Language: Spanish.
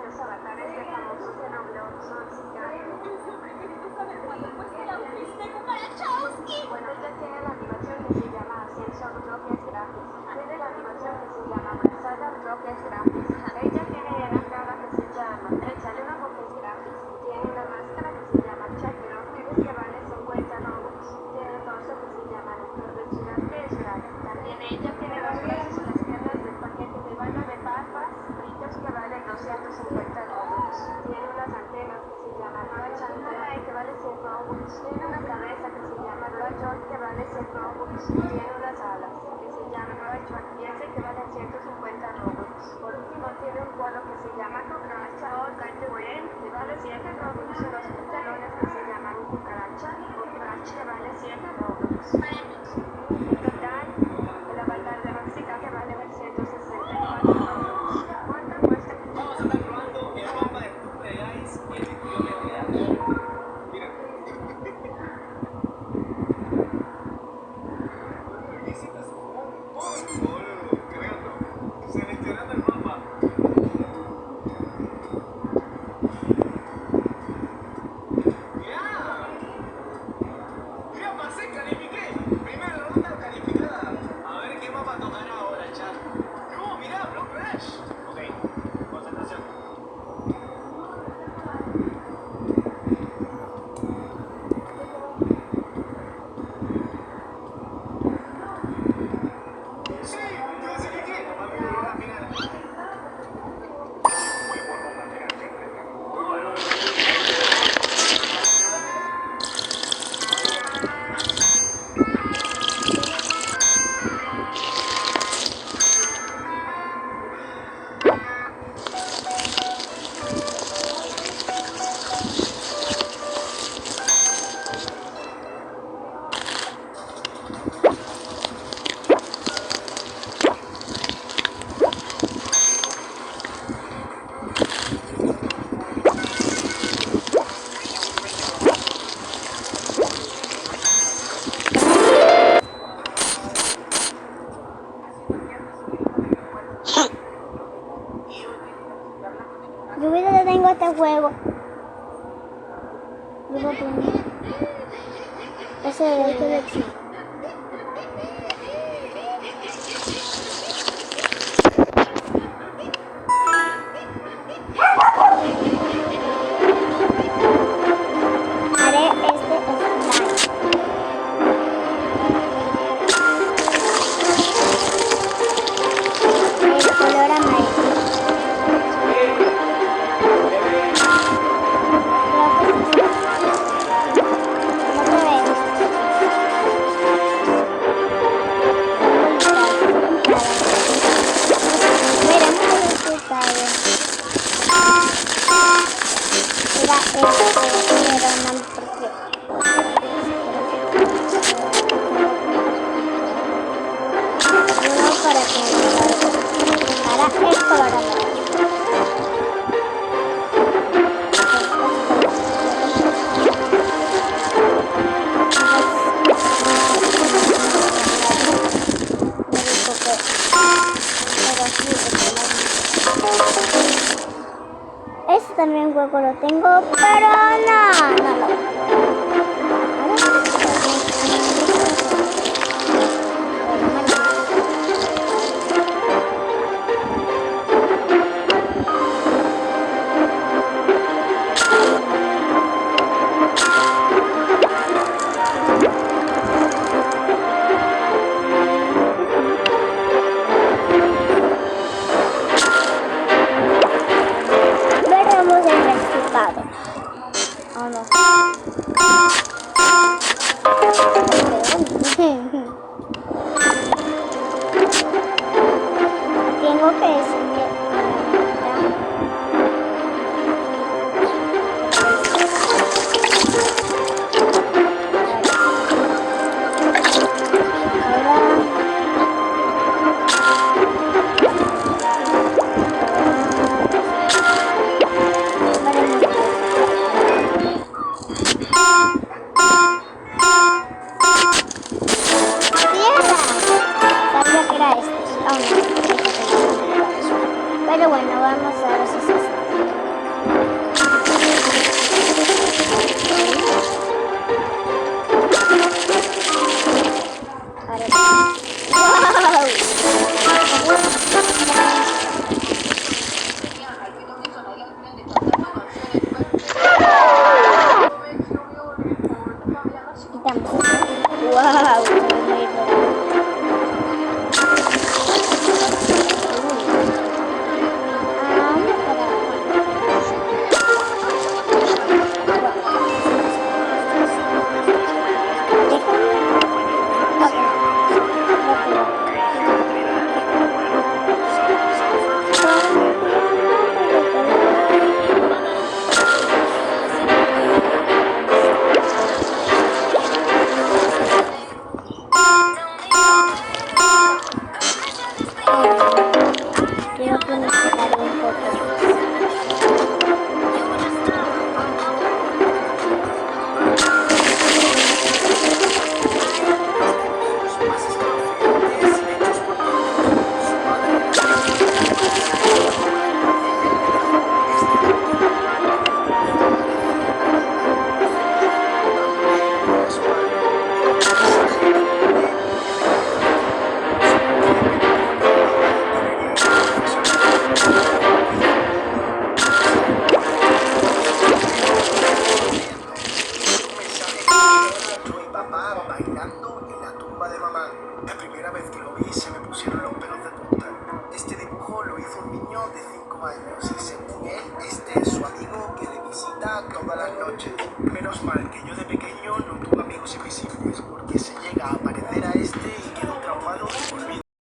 los avatares de famosos de Roblox son gigantes. Bueno, ella tiene la animación que se llama Ascenso Bloques Grandes. Tiene la animación que se llama Manzana Bloques Grandes. Ella tiene una cara que se llama Échale una Bloques Grandes. Tiene una máscara que se llama Chaperofiles que vale 50 Robux. Tiene un torso que se llama Doctor de Ciudad que es gratis. También ella tiene los brazos y las piernas del paquete de banda de papas fritos que vale 250 Robux. Tiene unas antenas que se llaman Roach Antena que vale 100 Robux. Tiene una cabeza que se llama Roach que vale 100 Robux. Tiene unas alas que se llaman Roach Piense que valen 150 Robux. Por último tiene un cuadro que se llama Cucaracha o Cantuén que vale 7 Robux. Y unos pantalones que se llaman Cucaracha o Crash que vale 7 Robux. En total, el avatar de Roxica que vale 164 Robux. ¿Cuánto cuesta? Vamos a estar probando el mapa de Tuple Guys y el estilo GTA. Mira. Visitas solo creando, seleccionando el mapa. ¡Ya pasé, califiqué! Primera ronda calificada. A ver qué mapa tocará ahora, chat. ¡No, mirá, Block Crash! Ok, concentración. ¡Sí! ¡Clasifiqué! A mi ronda final. Yo ahorita tengo este juego. Yo lo tengo. Ese es el que le chico. Haré este slime. El color amarillo. Este también juego lo tengo, pero no lo veremos el resultado. ¿O no? Tengo que decirle pero bueno, vamos a ver si es este. Creo que me quedaré un poco. Más escalofriantes hechos por todos. Su madre. Yo y papá bailando en la tumba de mamá. La primera vez que lo vi se me pusieron los pelos de punta. Este dibujo lo hizo un niño de 5 años y según él, este es su amigo que le visita todas las noches. Menos mal que yo de pequeño no tuve amigos invisibles.